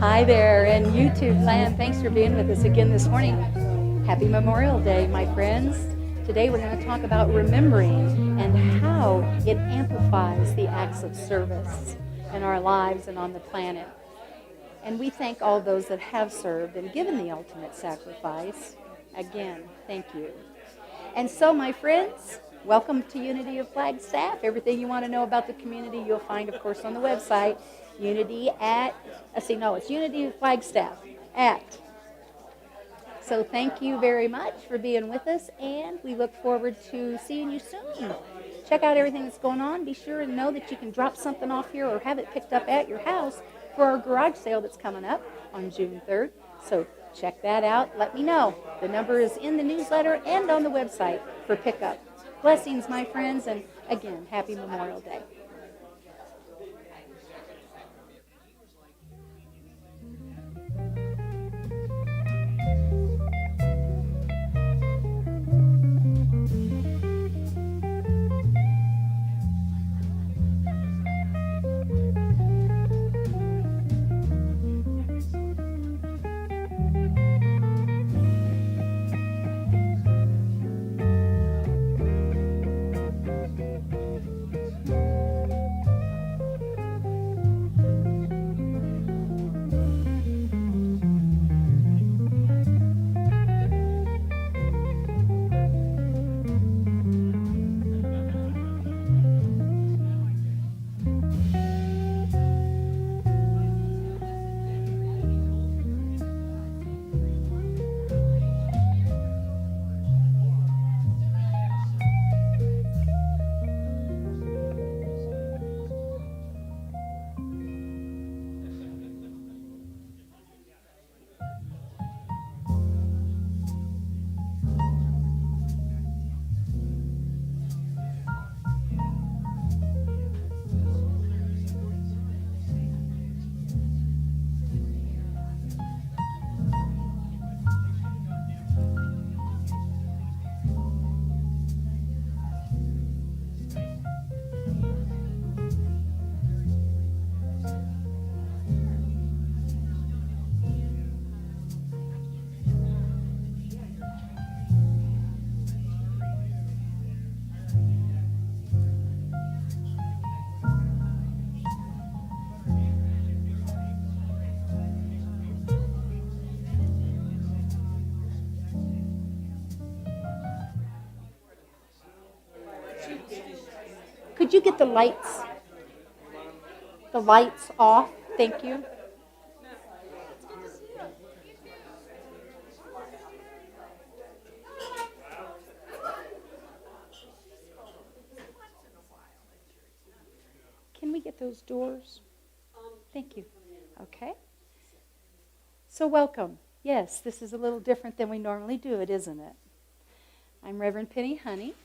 Hi there in YouTube land. Thanks for being with us again this morning. Happy Memorial Day, my friends. Today we're going to talk about remembering and how it amplifies the acts of service in our lives and on the planet. And we thank all those that have served and given the ultimate sacrifice. Again, thank you. And so, my friends, welcome to Unity of Flagstaff. Everything you want to know about the community you'll find, of course, on the website. Unity of Flagstaff at. So thank you very much for being with us, and we look forward to seeing you soon. Check out everything that's going on. Be sure and know that you can drop something off here or have it picked up at your house for our garage sale that's coming up on June 3rd. So check that out. Let me know. The number is in the newsletter and on the website for pickup. Blessings, my friends, and again, happy Memorial Day. Could you get the lights off? Thank you. Can we get those doors? Thank you. Okay. So welcome. Yes, this is a little different than we normally do it, isn't it? I'm Reverend Penni Honey.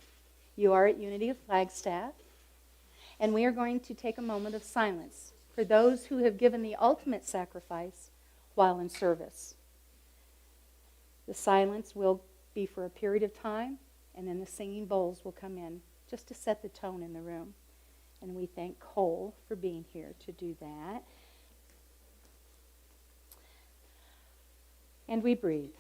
You are at Unity of Flagstaff. And we are going to take a moment of silence for those who have given the ultimate sacrifice while in service. The silence will be for a period of time, and then the singing bowls will come in just to set the tone in the room. And we thank Cole for being here to do that. And we breathe.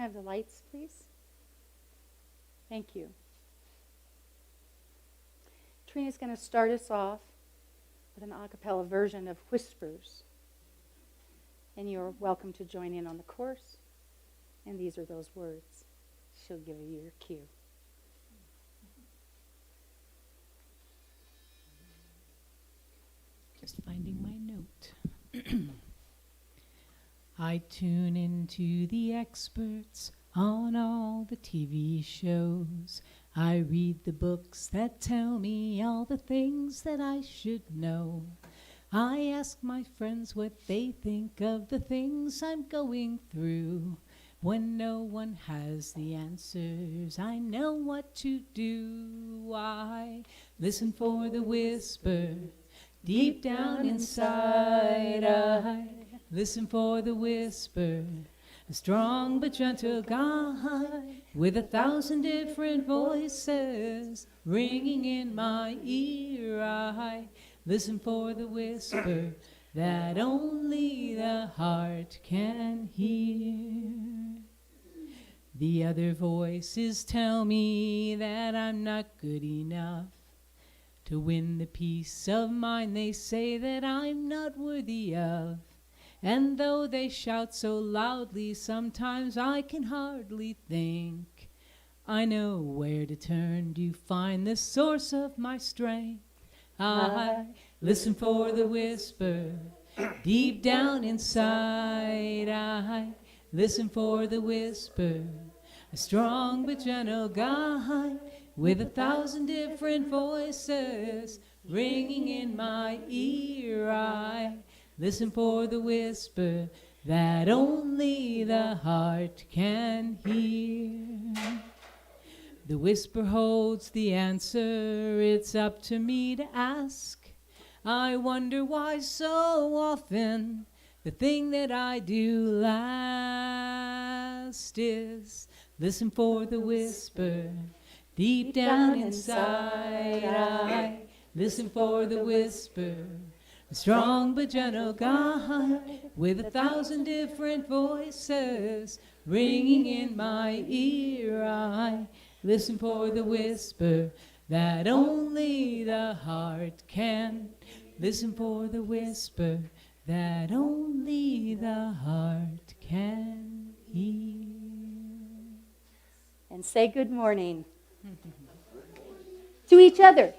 Can I have the lights, please? Thank you. Trina's going to start us off with an a cappella version of Whispers. And you're welcome to join in on the chorus. And these are those words. She'll give you your cue. Just finding my note. I tune into the experts on all the TV shows. I read the books that tell me all the things that I should know. I ask my friends what they think of the things I'm going through. When no one has the answers, I know what to do. I listen for the whisper deep down inside. I listen for the whisper, a strong but gentle guide with 1,000 different voices ringing in my ear. I listen for the whisper that only the heart can hear. The other voices tell me that I'm not good enough to win the peace of mind they say that I'm not worthy of. And though they shout so loudly, sometimes I can hardly think. I know where to turn to find the source of my strength. I listen for the whisper deep down inside. I listen for the whisper, a strong but gentle guide with 1,000 different voices ringing in my ear. I listen for the whisper that only the heart can hear. The whisper holds the answer, it's up to me to ask. I wonder why so often the thing that I do last is listen for the whisper deep down inside. I listen for the whisper, a strong but gentle guide with 1,000 different voices ringing in my ear. I listen for the whisper that only the heart can. Listen for the whisper that only the heart can hear. And say good morning to each other.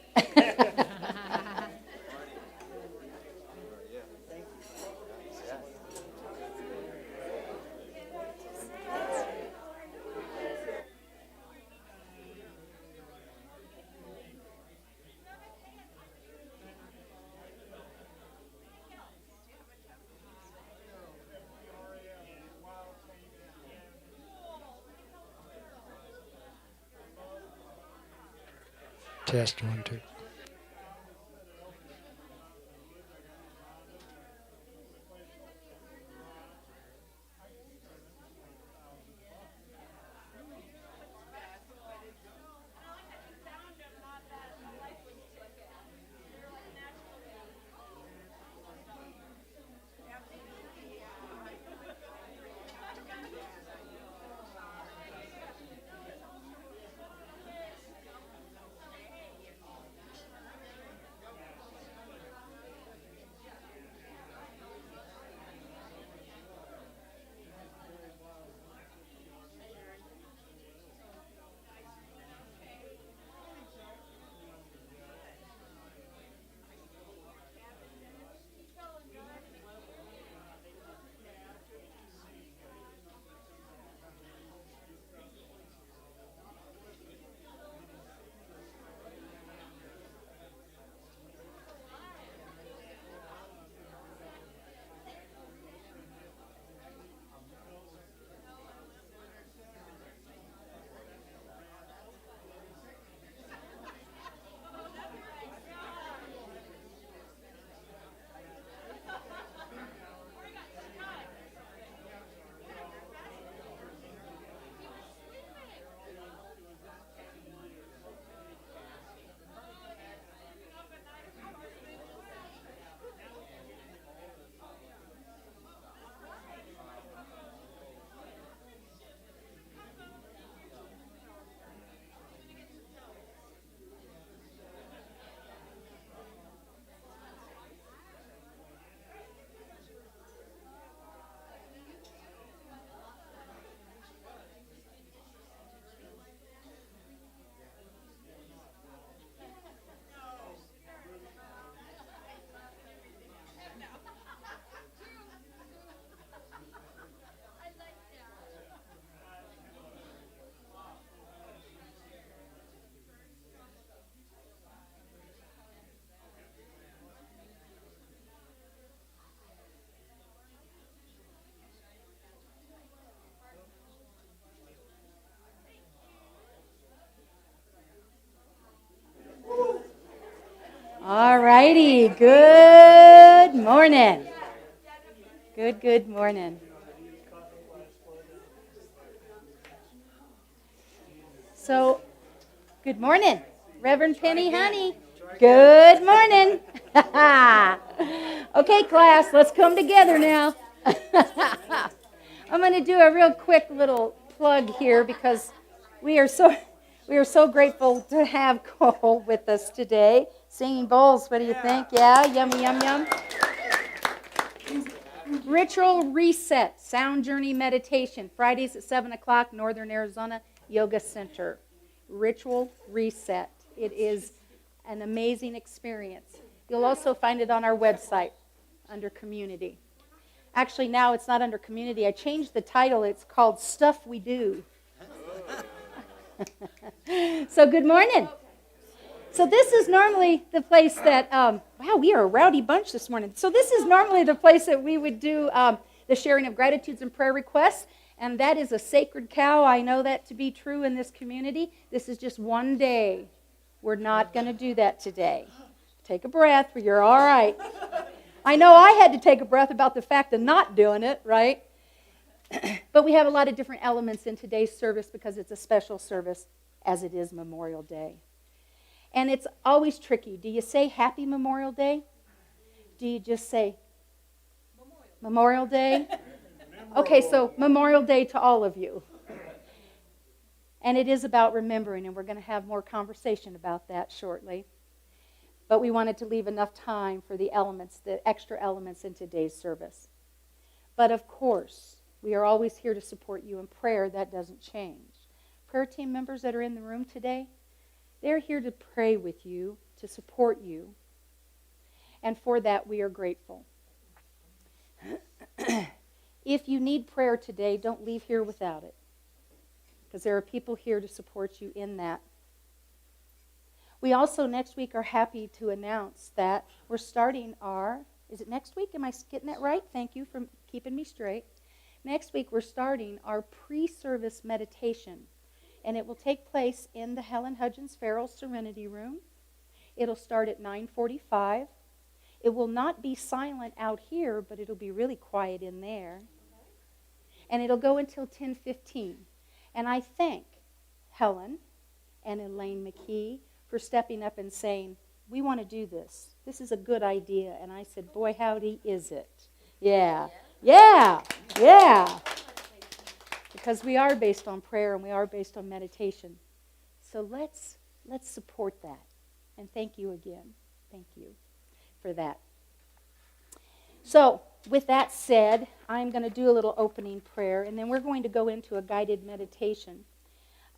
Test 1, 2. All righty. Good morning. Good morning. So, good morning, Reverend Penni, honey. Good morning. Okay, class, let's come together now. I'm going to do a real quick little plug here because we are so grateful to have Cole with us today. Singing bowls, what do you think? Yeah, yummy, yum, yum. Ritual Reset, Sound Journey Meditation, Fridays at 7 o'clock, Northern Arizona Yoga Center. Ritual Reset. It is an amazing experience. You'll also find it on our website under Community. Actually, now it's not under Community. I changed the title. It's called Stuff We Do. So good morning. So this is normally the place that, wow, we are a rowdy bunch this morning. So this is normally the place that we would do the sharing of gratitudes and prayer requests, and that is a sacred cow. I know that to be true in this community. This is just one day. We're not going to do that today. Take a breath, you're all right. I know I had to take a breath about the fact of not doing it, right? But we have a lot of different elements in today's service because it's a special service, as it is Memorial Day. And it's always tricky. Do you say Happy Memorial Day? Do you just say Memorial Day? Okay, so Memorial Day to all of you. And it is about remembering, and we're going to have more conversation about that shortly. But we wanted to leave enough time for the elements, the extra elements in today's service. But of course, we are always here to support you in prayer. That doesn't change. Prayer team members that are in the room today, they're here to pray with you, to support you. And for that, we are grateful. If you need prayer today, don't leave here without it. Because there are people here to support you in that. We also next week are happy to announce that we're starting our, is it next week? Am I getting that right? Thank you for keeping me straight. Next week we're starting our pre-service meditation. And it will take place in the Helen Hudgens Farrell Serenity Room. It'll start at 9:45. It will not be silent out here, but it'll be really quiet in there. And it'll go until 10:15. And I thank Helen and Elaine McKee for stepping up and saying, we want to do this. This is a good idea. And I said, boy, howdy is it. Yeah. Because we are based on prayer and we are based on meditation. So let's support that. And thank you again. Thank you for that. So with that said, I'm going to do a little opening prayer, and then we're going to go into a guided meditation.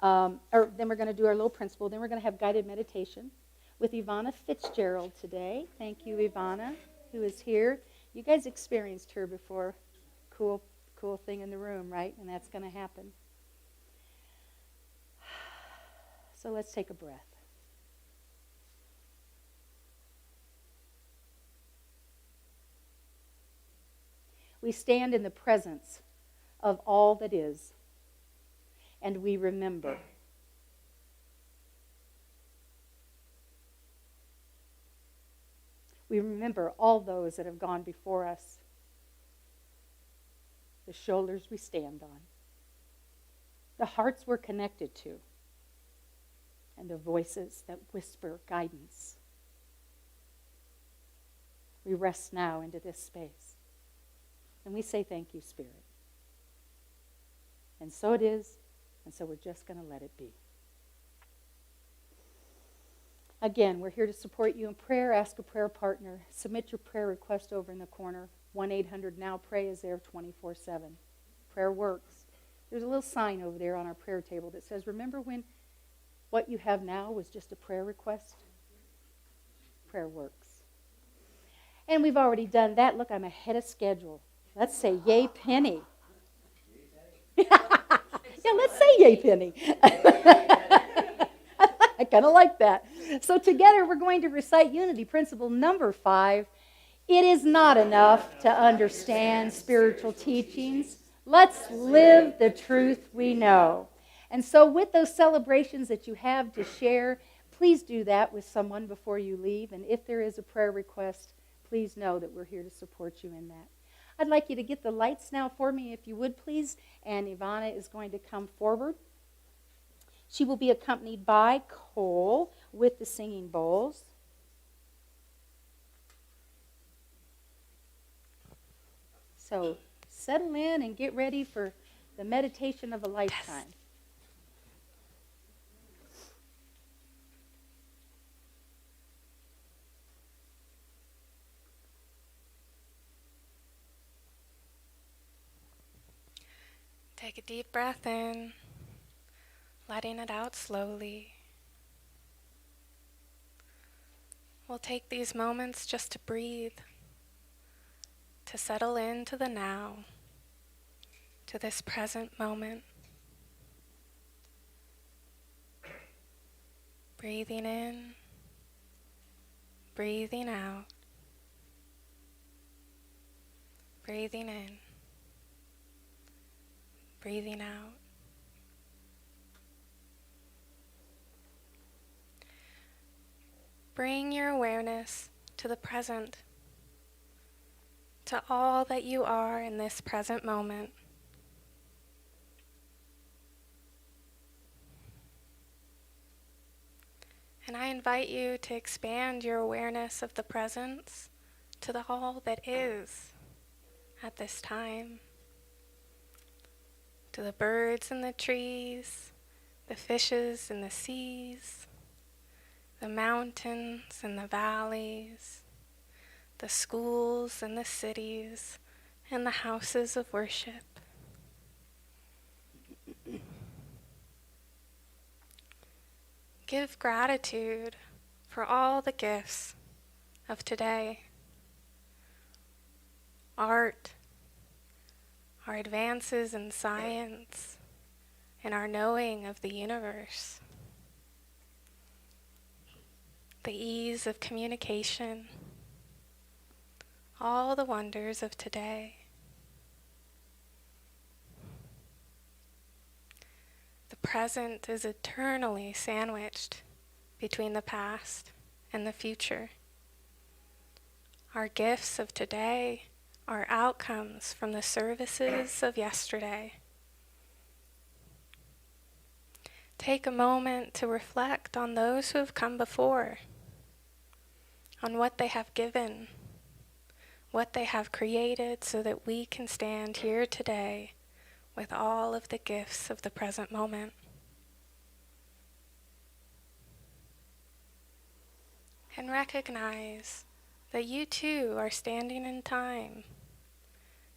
Then we're going to do our little principle. Then we're going to have guided meditation with Ivana Fitzgerald today. Thank you, Ivana, who is here. You guys experienced her before. Cool thing in the room, right? And that's going to happen. So let's take a breath. We stand in the presence of all that is, and we remember. We remember all those that have gone before us, the shoulders we stand on, the hearts we're connected to, and the voices that whisper guidance. We rest now into this space, and we say thank you, Spirit. And so it is, and so we're just going to let it be. Again, we're here to support you in prayer. Ask a prayer partner. Submit your prayer request over in the corner. 1-800-NOW-PRAY is there 24/7. Prayer works. There's a little sign over there on our prayer table that says, remember when what you have now was just a prayer request? Prayer works. And we've already done that. Look, I'm ahead of schedule. Let's say yay, Penni. Yeah, let's say yay, Penni. I kind of like that. So together we're going to recite unity principle number 5. It is not enough to understand spiritual teachings. Let's live the truth we know. And so with those celebrations that you have to share, Please do that with someone before you leave. And if there is a prayer request, please know that we're here to support you in that. I'd like you to get the lights now for me, if you would, please. And Ivana is going to come forward. She will be accompanied by Cole with the singing bowls. So settle in and get ready for the meditation of a lifetime. Take a deep breath in, letting it out slowly. We'll take these moments just to breathe, to settle into the now, to this present moment. Breathing in, breathing out, breathing in, breathing out. Bring your awareness to the present, to all that you are in this present moment. And I invite you to expand your awareness of the presence to the all that is at this time. To the birds in the trees, the fishes in the seas, the mountains and the valleys, the schools and the cities, and the houses of worship. Give gratitude for all the gifts of today. Art, our advances in science, and our knowing of the universe. The ease of communication, all the wonders of today. The present is eternally sandwiched between the past and the future. Our gifts of today are outcomes from the services of yesterday. Take a moment to reflect on those who have come before, on what they have given, what they have created so that we can stand here today with all of the gifts of the present moment. And recognize that you too are standing in time.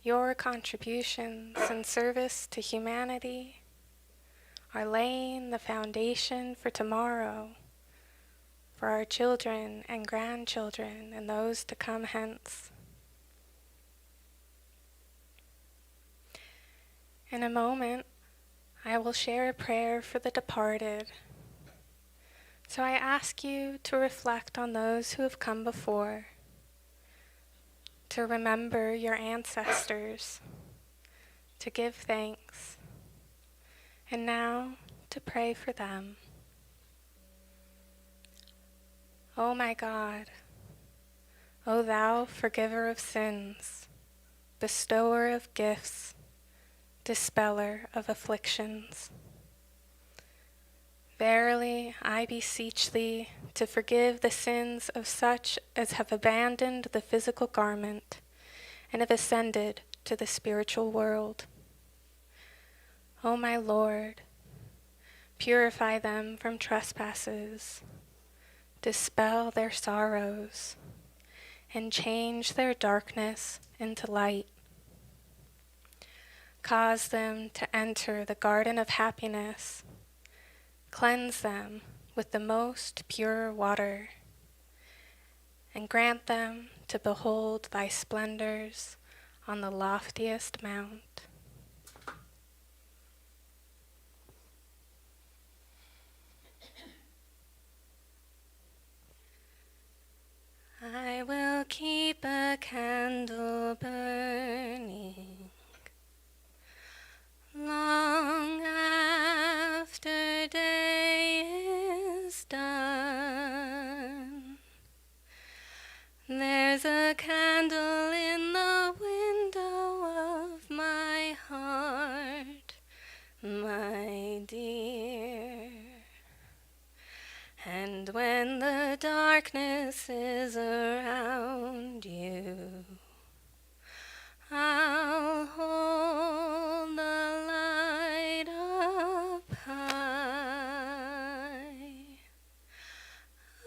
Your contributions in service to humanity are laying the foundation for tomorrow, for our children and grandchildren and those to come hence. In a moment, I will share a prayer for the departed. So I ask you to reflect on those who have come before, to remember your ancestors, to give thanks, and now to pray for them. O my God, O thou forgiver of sins, bestower of gifts, dispeller of afflictions, verily I beseech thee to forgive the sins of such as have abandoned the physical garment and have ascended to the spiritual world. O my Lord, purify them from trespasses, dispel their sorrows, and change their darkness into light. Cause them to enter the garden of happiness. Cleanse them with the most pure water, and grant them to behold thy splendors on the loftiest mount. I will keep a candle burning long after day is done. And when the darkness is around you, I'll hold the light up high.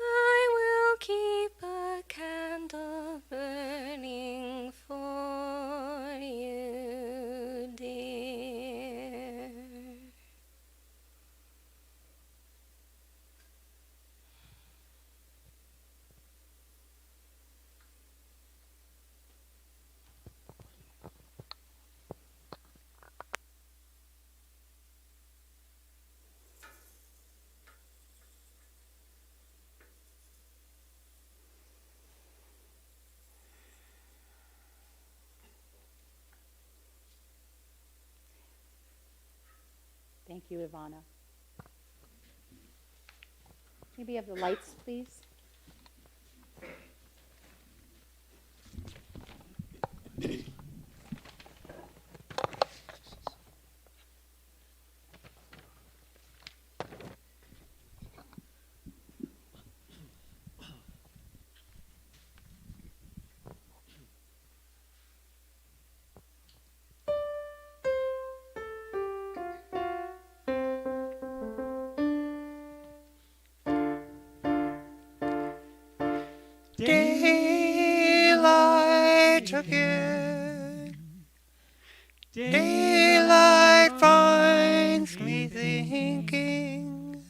I will keep a candle burning for you, dear. Thank you, Ivana. Maybe have the lights, please. Daylight again. Daylight finds me thinking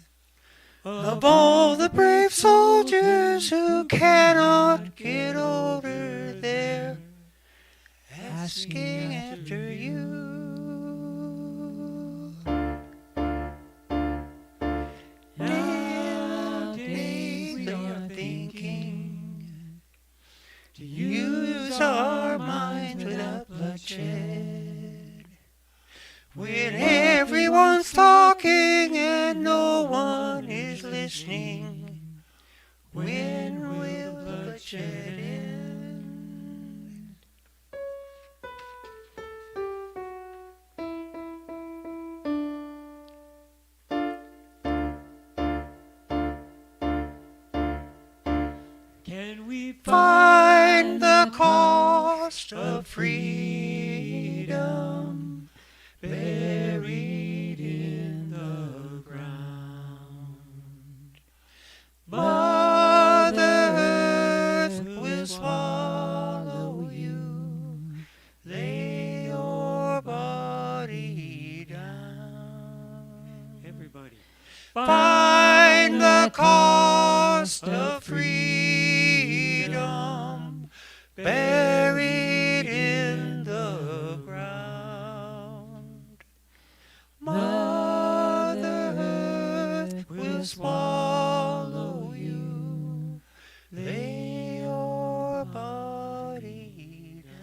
of all the brave soldiers who cannot get older. They're asking after you. Nowadays they are thinking to use our minds without bloodshed. When everyone's talking and no one is listening, when will bloodshed end? Can we find the cost of freedom buried in the ground? Mother Earth will swallow you. Lay your body down. Everybody. Find the cost of freedom buried in the ground. Mother Earth will swallow you. Lay your body down.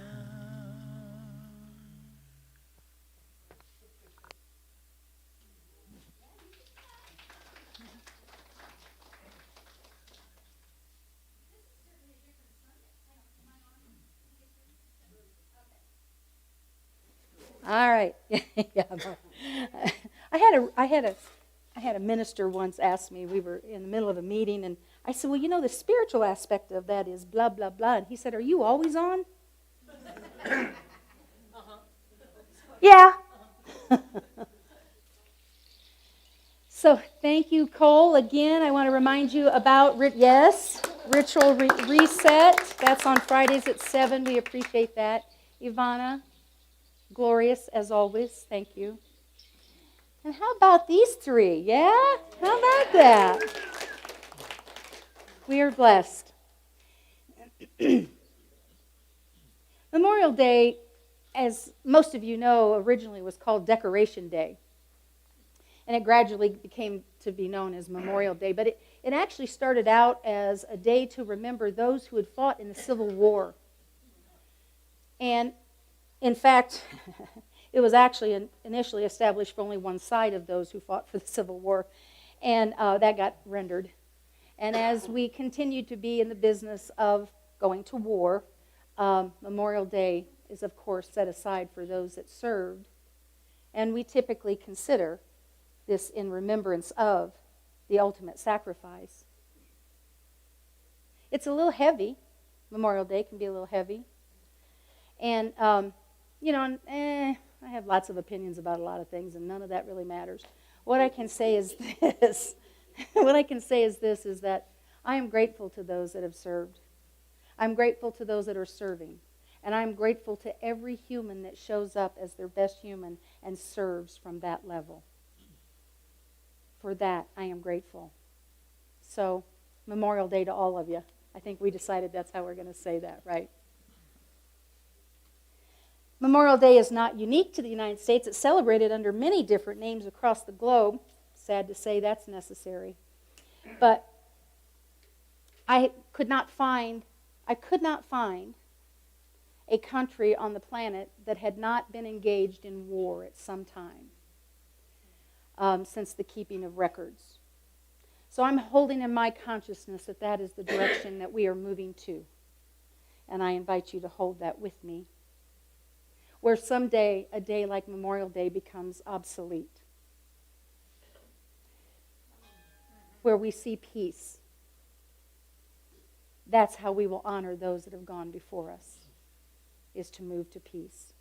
All right. Yeah. I had a minister once ask me, we were in the middle of a meeting, and I said, well, you know, the spiritual aspect of that is blah, blah, blah. And he said, are you always on? Yeah. So thank you, Cole. Again, I want to remind you about, Ritual Reset. That's on Fridays at 7. We appreciate that. Ivana, glorious as always. Thank you. And how about these three? Yeah? How about that? We are blessed. Memorial Day, as most of you know, originally was called Decoration Day. And it gradually became to be known as Memorial Day. But it actually started out as a day to remember those who had fought in the Civil War. And, in fact, it was actually initially established for only one side of those who fought for the Civil War. And that got rendered. And as we continued to be in the business of going to war, Memorial Day is, of course, set aside for those that served. And we typically consider this in remembrance of the ultimate sacrifice. It's a little heavy. Memorial Day can be a little heavy. And, I have lots of opinions about a lot of things, and none of that really matters. What I can say is this. Is that I am grateful to those that have served. I'm grateful to those that are serving. And I'm grateful to every human that shows up as their best human and serves from that level. For that, I am grateful. So, Memorial Day to all of you. I think we decided that's how we're going to say that, right? Memorial Day is not unique to the United States. It's celebrated under many different names across the globe. Sad to say that's necessary. But I could not find a country on the planet that had not been engaged in war at some time since the keeping of records. So I'm holding in my consciousness that that is the direction that we are moving to. And I invite you to hold that with me. Where someday a day like Memorial Day becomes obsolete. Where we see peace. That's how we will honor those that have gone before us, is to move to peace.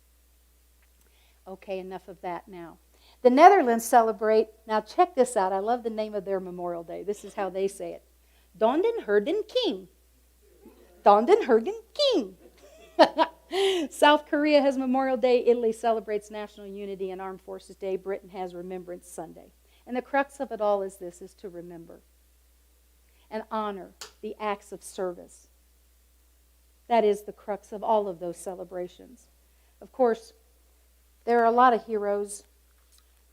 Okay, enough of that now. The Netherlands celebrate, now check this out, I love the name of their Memorial Day. This is how they say it. Donden Herden King. Donden Herden King. South Korea has Memorial Day. Italy celebrates National Unity and Armed Forces Day. Britain has Remembrance Sunday. And the crux of it all is this, is to remember and honor the acts of service. That is the crux of all of those celebrations. Of course, there are a lot of heroes,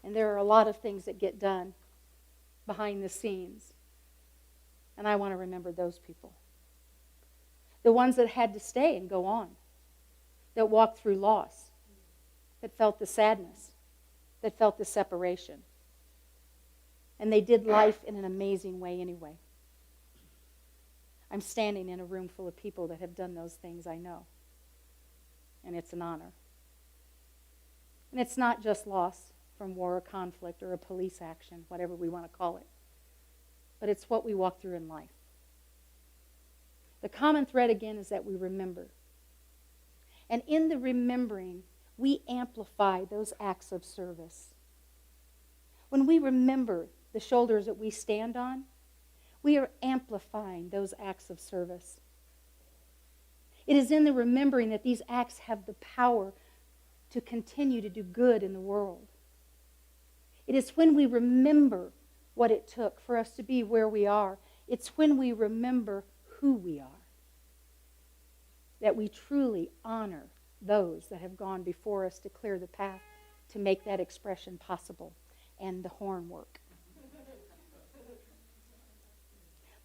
and there are a lot of things that get done behind the scenes. And I want to remember those people. The ones that had to stay and go on, that walked through loss, that felt the sadness, that felt the separation. And they did life in an amazing way anyway. I'm standing in a room full of people that have done those things, I know. And it's an honor. And it's not just loss from war or conflict or a police action, whatever we want to call it. But it's what we walk through in life. The common thread, again, is that we remember. And in the remembering, we amplify those acts of service. When we remember the shoulders that we stand on, we are amplifying those acts of service. It is in the remembering that these acts have the power to continue to do good in the world. It is when we remember what it took for us to be where we are. It's when we remember who we are that we truly honor those that have gone before us to clear the path to make that expression possible and the horn work.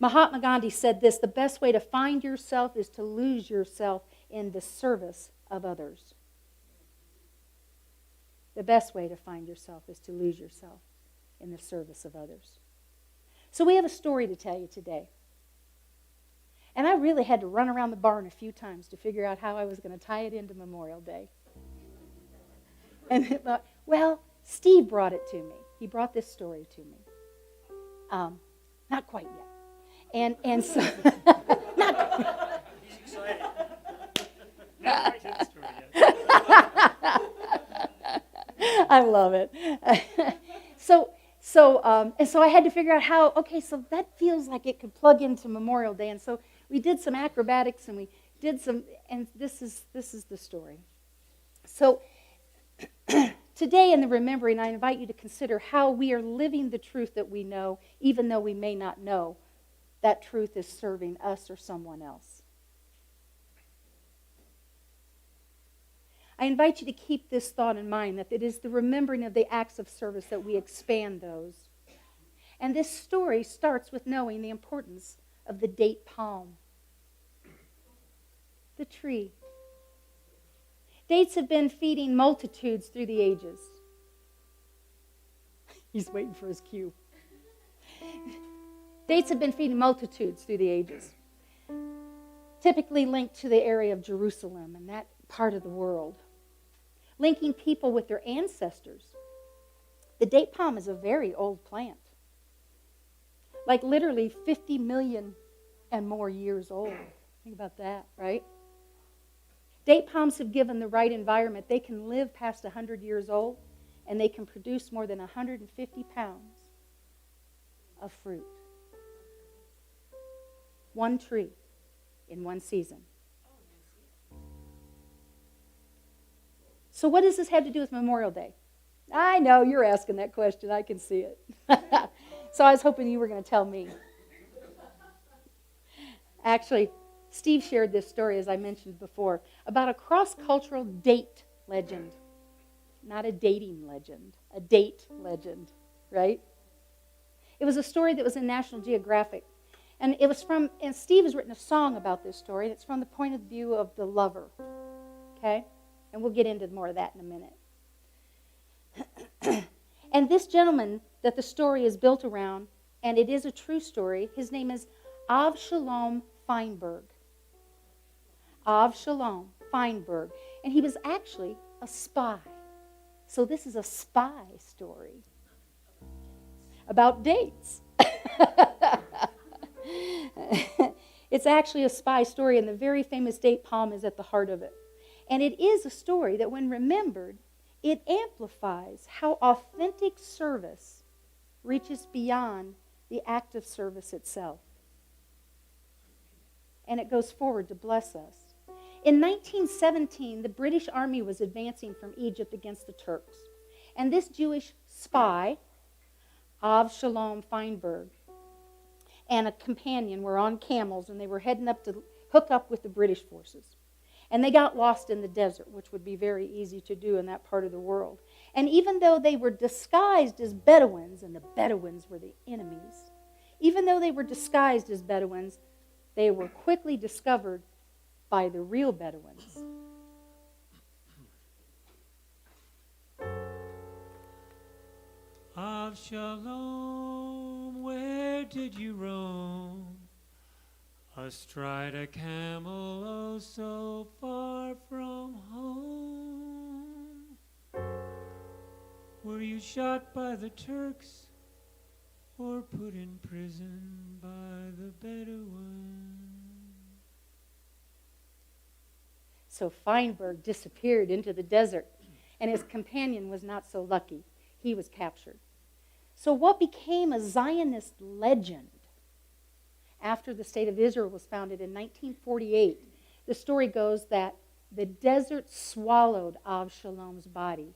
Mahatma Gandhi said this, the best way to find yourself is to lose yourself in the service of others. The best way to find yourself is to lose yourself in the service of others. So we have a story to tell you today. And I really had to run around the barn a few times to figure out how I was going to tie it into Memorial Day. And well, Steve brought it to me. He brought this story to me. Not quite yet. And so, not He's excited. Not quite to the story yet. I love it. So I had to figure out how, okay, so that feels like it could plug into Memorial Day. And so we did some acrobatics and we did some, and this is the story. So today in the remembering, I invite you to consider how we are living the truth that we know, even though we may not know that truth is serving us or someone else. I invite you to keep this thought in mind, that it is the remembering of the acts of service that we expand those. And this story starts with knowing the importance of the date palm, the tree. Dates have been feeding multitudes through the ages. He's waiting for his cue. Dates have been feeding multitudes through the ages, typically linked to the area of Jerusalem and that part of the world, linking people with their ancestors. The date palm is a very old plant. like literally 50 million and more years old. Think about that, right? Date palms have given the right environment. They can live past 100 years old, and they can produce more than 150 pounds of fruit. One tree in one season. So what does this have to do with Memorial Day? I know you're asking that question. I can see it. So I was hoping you were going to tell me. Actually, Steve shared this story, as I mentioned before, about a cross-cultural date legend. Not a dating legend, a date legend, right? It was a story that was in National Geographic. And it was from, and Steve has written a song about this story, and it's from the point of view of the lover. Okay? And we'll get into more of that in a minute. And this gentleman that the story is built around, and it is a true story, his name is Avshalom Feinberg. Avshalom Feinberg. And he was actually a spy. So this is a spy story about dates. It's actually a spy story, and the very famous date palm is at the heart of it. And it is a story that, when remembered, it amplifies how authentic service reaches beyond the act of service itself. And it goes forward to bless us. In 1917, the British Army was advancing from Egypt against the Turks. And this Jewish spy, Avshalom Feinberg, and a companion were on camels, and they were heading up to hook up with the British forces. And they got lost in the desert, which would be very easy to do in that part of the world. And even though they were disguised as Bedouins, and the Bedouins were the enemies, even though they were disguised as Bedouins, they were quickly discovered by the real Bedouins. Avshalom, where did you roam? Astride a camel, oh, so far from home. Were you shot by the Turks, or put in prison by the Bedouins? So Feinberg disappeared into the desert, and his companion was not so lucky. He was captured. So what became a Zionist legend after the state of Israel was founded in 1948, the story goes that the desert swallowed Avshalom's body,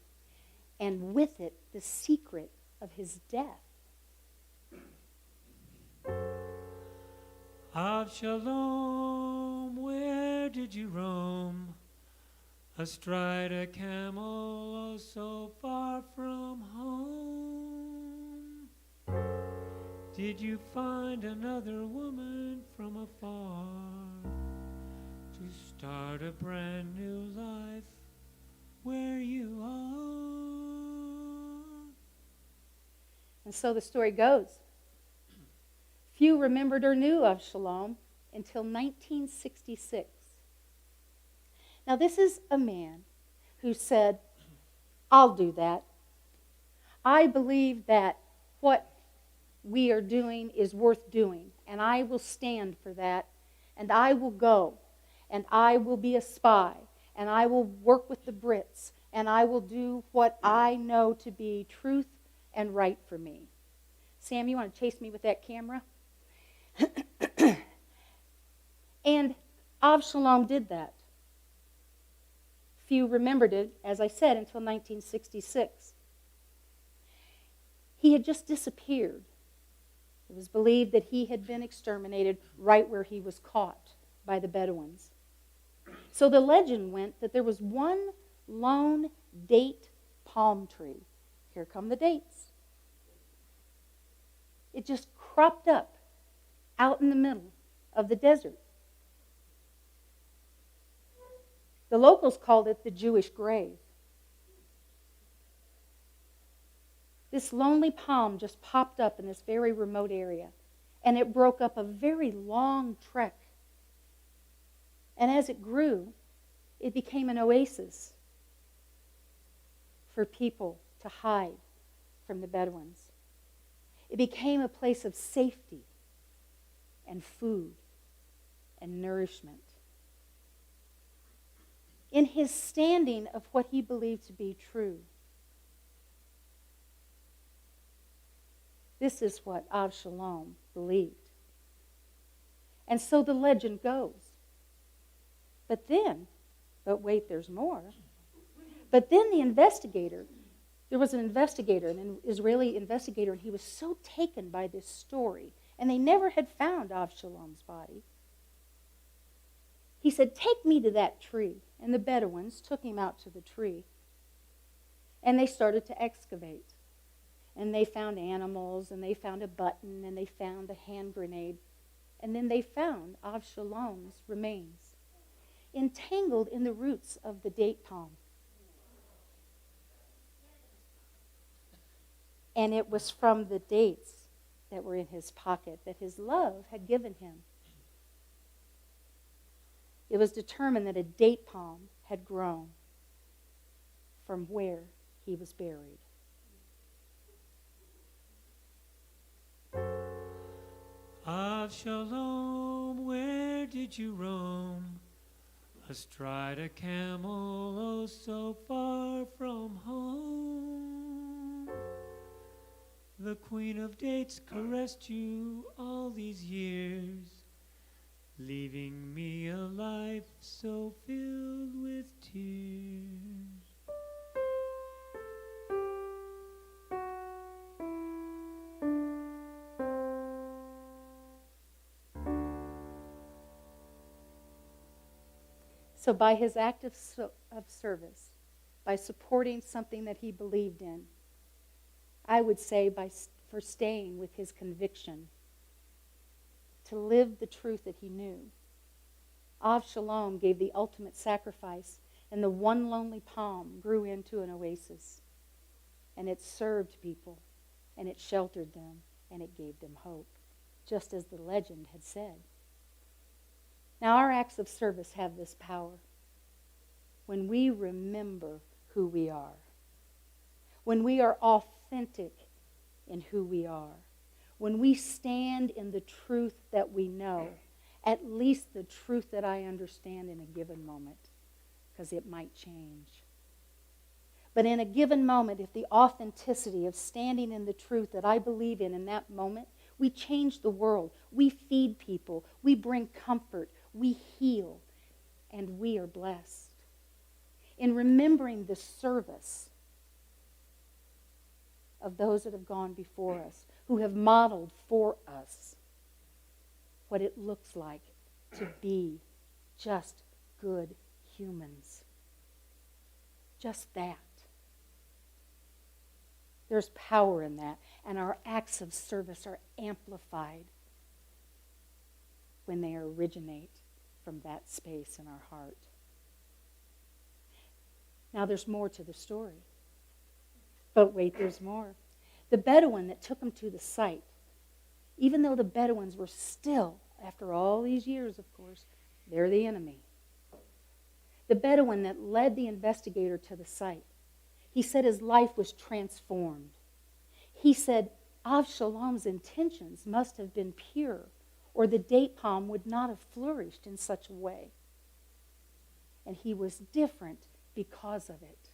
and with it the secret of his death. Avshalom, where did you roam? Astride a camel, oh, so far from home. Did you find another woman from afar to start a brand new life where you are? And so the story goes. Few remembered or knew of Shalom until 1966. Now this is a man who said, I'll do that. I believe that what we are doing is worth doing, and I will stand for that, and I will go, and I will be a spy, and I will work with the Brits, and I will do what I know to be truth and right for me. Sam, you want to chase me with that camera? And Avshalom did that. Few remembered it, as I said, until 1966. He had just disappeared. It was believed that he had been exterminated right where he was caught by the Bedouins. So the legend went that there was one lone date palm tree. Here come the dates. It just cropped up out in the middle of the desert. The locals called it the Jewish grave. This lonely palm just popped up in this very remote area, and it broke up a very long trek. And as it grew, it became an oasis for people to hide from the Bedouins. It became a place of safety and food and nourishment. In his standing of what he believed to be true. This is what Avshalom believed. And so the legend goes. But wait, there's more. But then there was an investigator, an Israeli investigator, and he was so taken by this story, and they never had found Avshalom's body. He said, "Take me to that tree." And the Bedouins took him out to the tree. And they started to excavate. And they found animals, and they found a button, and they found a hand grenade. And then they found Avshalom's remains, entangled in the roots of the date palm. And it was from the dates that were in his pocket that his love had given him. It was determined that a date palm had grown from where he was buried. Avshalom, where did you roam? Astride a camel, oh so far from home. The queen of dates caressed you all these years, leaving me a life so filled with tears. So by his act of service, by supporting something that he believed in, I would say for staying with his conviction, to live the truth that he knew, Avshalom gave the ultimate sacrifice, and the one lonely palm grew into an oasis. And it served people, and it sheltered them, and it gave them hope, just as the legend had said. Now, our acts of service have this power. When we remember who we are, when we are authentic in who we are, when we stand in the truth that we know, at least the truth that I understand in a given moment, because it might change. But in a given moment, if the authenticity of standing in the truth that I believe in that moment, we change the world. We feed people. We bring comfort. We heal. And we are blessed. In remembering the service of those that have gone before us, who have modeled for us what it looks like to be just good humans. Just that. There's power in that, and our acts of service are amplified when they originate from that space in our heart. Now there's more to the story. But wait, there's more. The Bedouin that took him to the site, even though the Bedouins were still, after all these years, of course, they're the enemy. The Bedouin that led the investigator to the site, he said his life was transformed. He said Avshalom's intentions must have been pure, or the date palm would not have flourished in such a way. And he was different because of it.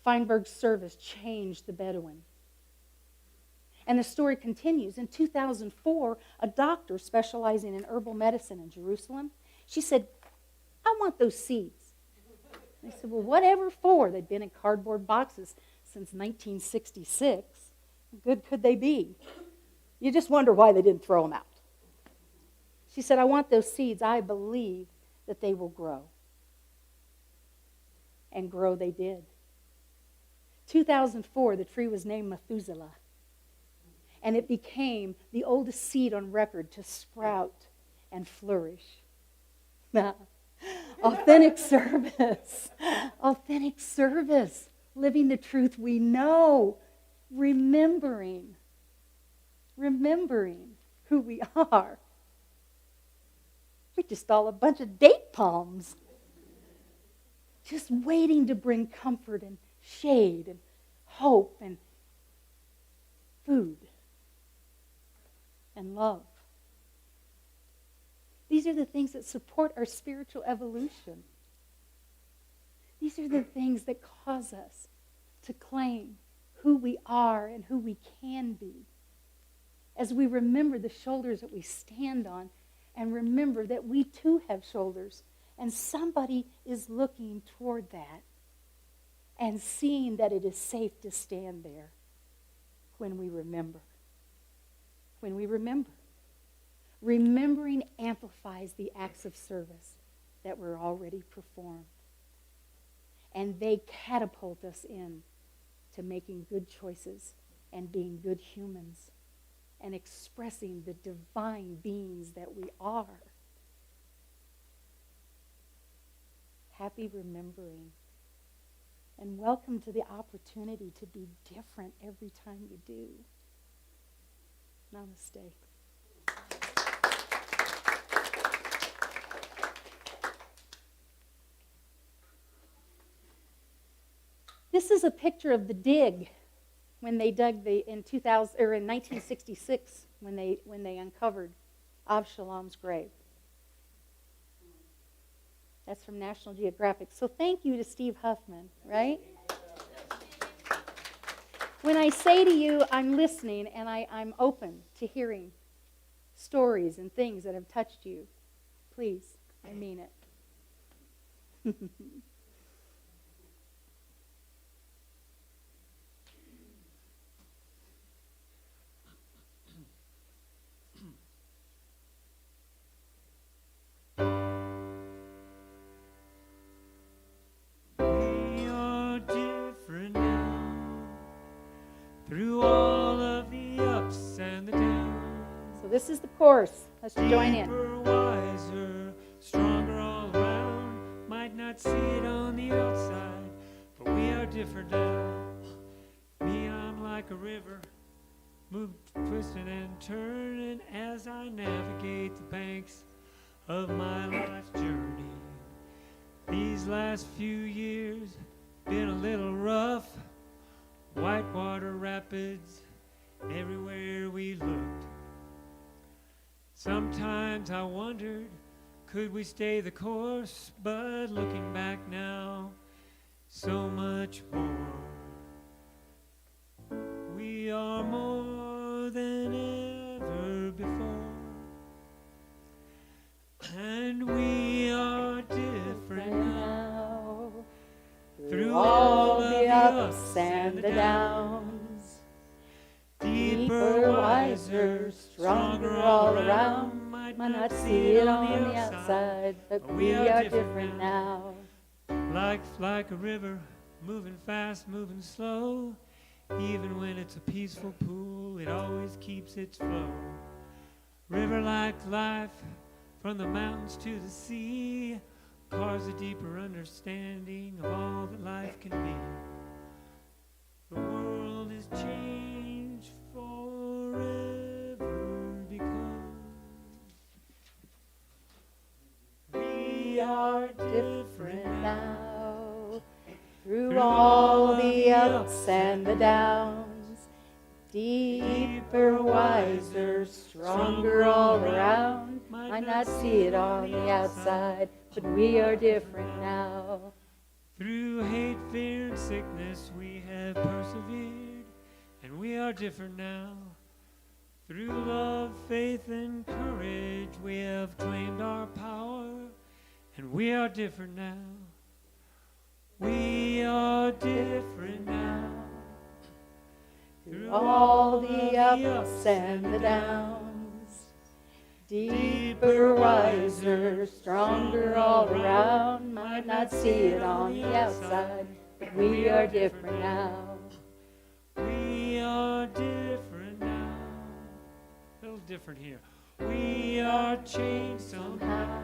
Feinberg's service changed the Bedouin. And the story continues. In 2004, a doctor specializing in herbal medicine in Jerusalem, she said, "I want those seeds." They said, "Well, whatever for?" They'd been in cardboard boxes since 1966. How good could they be? You just wonder why they didn't throw them out. She said, "I want those seeds. I believe that they will grow." And grow they did. 2004, the tree was named Methuselah. And it became the oldest seed on record to sprout and flourish. Authentic service. Authentic service. Living the truth we know. Remembering who we are. We're just all a bunch of date palms. Just waiting to bring comfort and shade and hope and food and love. These are the things that support our spiritual evolution. These are the things that cause us to claim who we are and who we can be. As we remember the shoulders that we stand on, and remember that we too have shoulders, and somebody is looking toward that and seeing that it is safe to stand there when we remember. When we remember. Remembering amplifies the acts of service that were already performed. And they catapult us in to making good choices and being good humans and expressing the divine beings that we are. Happy remembering. And welcome to the opportunity to be different every time you do. Namaste. This is a picture of the dig when they dug in 1966 when they uncovered Avshalom's grave. That's from National Geographic. So thank you to Steve Huffman, right? When I say to you, I'm listening and I'm open to hearing stories and things that have touched you, please, I mean it. Through all of the ups and the downs. So this is the chorus. Let's join in. Deeper, wiser, stronger all around. Might not see it on the outside, but we are different now. Me, I'm like a river, move, twisting and turning as I navigate the banks of my life's journey. These last few years been a little rough. Whitewater rapids everywhere we looked. Sometimes I wondered, could we stay the course? But looking back now, so much more. We are more than ever before. And we are different now. Through all the ups and the downs, deeper, wiser, stronger all around. Might not see it on the outside, but we are different now. Like a river, moving fast, moving slow. Even when it's a peaceful pool, it always keeps its flow. River like life, from the mountains to the sea. Carves a deeper understanding of all that life can be. The world is changed forever because we are different now. Through all the ups and the downs, deeper, wiser, stronger all around. Might not see it on the outside, but we are different now. Through hate, fear, and sickness we have persevered, and we are different now. Through love, faith, and courage we have claimed our power, and we are different now. We are different now. Through all the ups and the downs, deeper, wiser, stronger all around. Might not see it on the outside, but we are different now. We are different now. A little different here. We are changed somehow.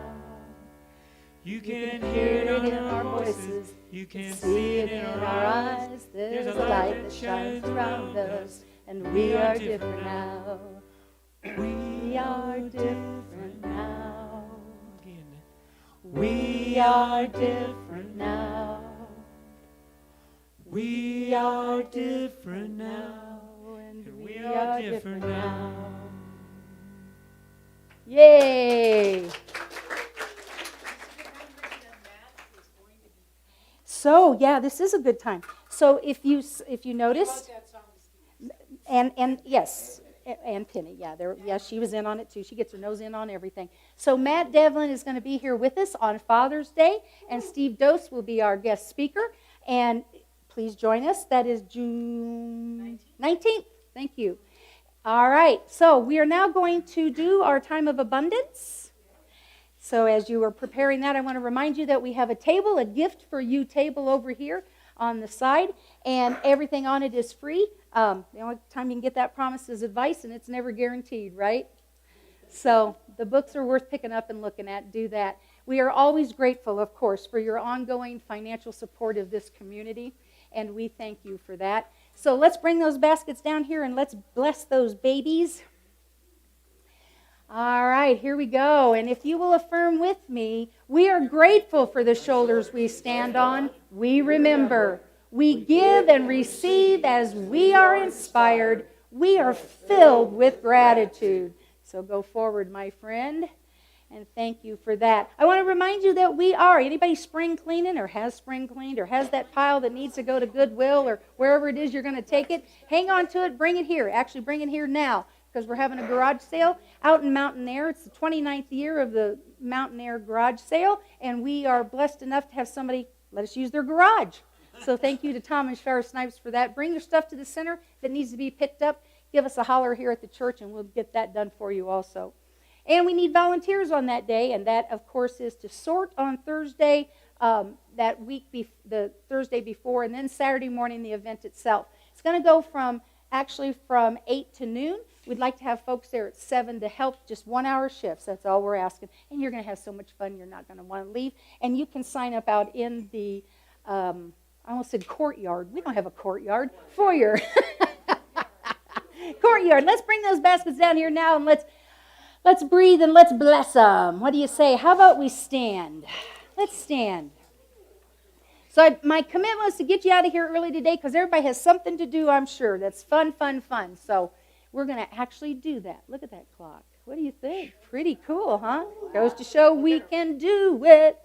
You can hear it in our voices. You can see it in our eyes. There's a light that shines around us, and we are different now. We are different now. We are different now. We are different now. And we are different now. Yay! So yeah, this is a good time. So if you noticed, and yes, and Penny, yeah, she was in on it too. She gets her nose in on everything. So Matt Devlin is going to be here with us on Father's Day, and Steve Dose will be our guest speaker. And please join us. That is June 19th. Thank you. All right. So we are now going to do our time of abundance. So as you are preparing that, I want to remind you that we have a table, a gift for you table over here on the side, and everything on it is free. The only time you can get that promise is advice, and it's never guaranteed, right? So the books are worth picking up and looking at. Do that. We are always grateful, of course, for your ongoing financial support of this community, and we thank you for that. So let's bring those baskets down here, and let's bless those babies. All right, here we go. And if you will affirm with me, we are grateful for the shoulders we stand on. We remember. We give and receive as we are inspired. We are filled with gratitude. So go forward, my friend, and thank you for that. I want to remind you that we are. Anybody spring cleaning or has spring cleaned or has that pile that needs to go to Goodwill or wherever it is you're going to take it, hang on to it, bring it here. Actually, bring it here now, because we're having a garage sale out in Mountain Air. It's the 29th year of the Mountain Air garage sale, and we are blessed enough to have somebody let us use their garage. So thank you to Tom and Shara Snipes for that. Bring your stuff to the center. If it needs to be picked up, give us a holler here at the church, and we'll get that done for you also. And we need volunteers on that day, and that, of course, is to sort on Thursday, that week, the Thursday before, and then Saturday morning, the event itself. It's going to go from 8 to noon. We'd like to have folks there at 7 to help, just 1-hour shifts. That's all we're asking. And you're going to have so much fun, you're not going to want to leave. And you can sign up out in the, I almost said courtyard. We don't have a courtyard. Foyer. Courtyard. Let's bring those baskets down here now, and let's breathe and let's bless them. What do you say? How about we stand? Let's stand. So my commitment was to get you out of here early today because everybody has something to do, I'm sure. That's fun, fun, fun. So we're going to actually do that. Look at that clock. What do you think? Pretty cool, huh? Goes to show we can do it.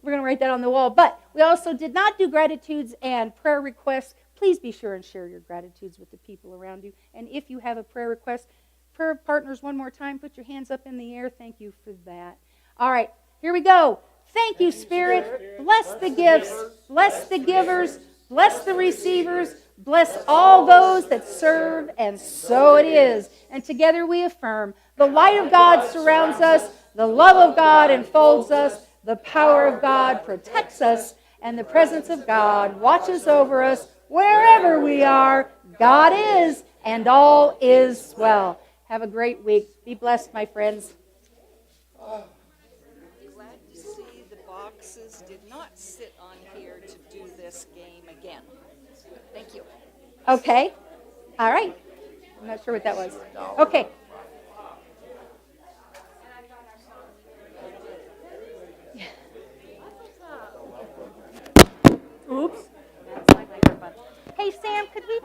We're going to write that on the wall. But we also did not do gratitudes and prayer requests. Please be sure and share your gratitudes with the people around you. And if you have a prayer request, prayer partners, one more time, put your hands up in the air. Thank you for that. All right, here we go. Thank you, Spirit. Bless the gifts. Bless the givers. Bless the receivers. Bless all those that serve, and so it is. And together we affirm, the light of God surrounds us, the love of God enfolds us, the power of God protects us, and the presence of God watches over us wherever we are. God is, and all is well. Have a great week. Be blessed, my friends. Glad to see the boxes did not sit on here to do this game again. Thank you. Okay. All right. I'm not sure what that was. Okay. Oops. That's my microphone. Hey, Sam, could we...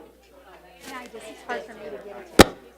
it's hard for me to get it.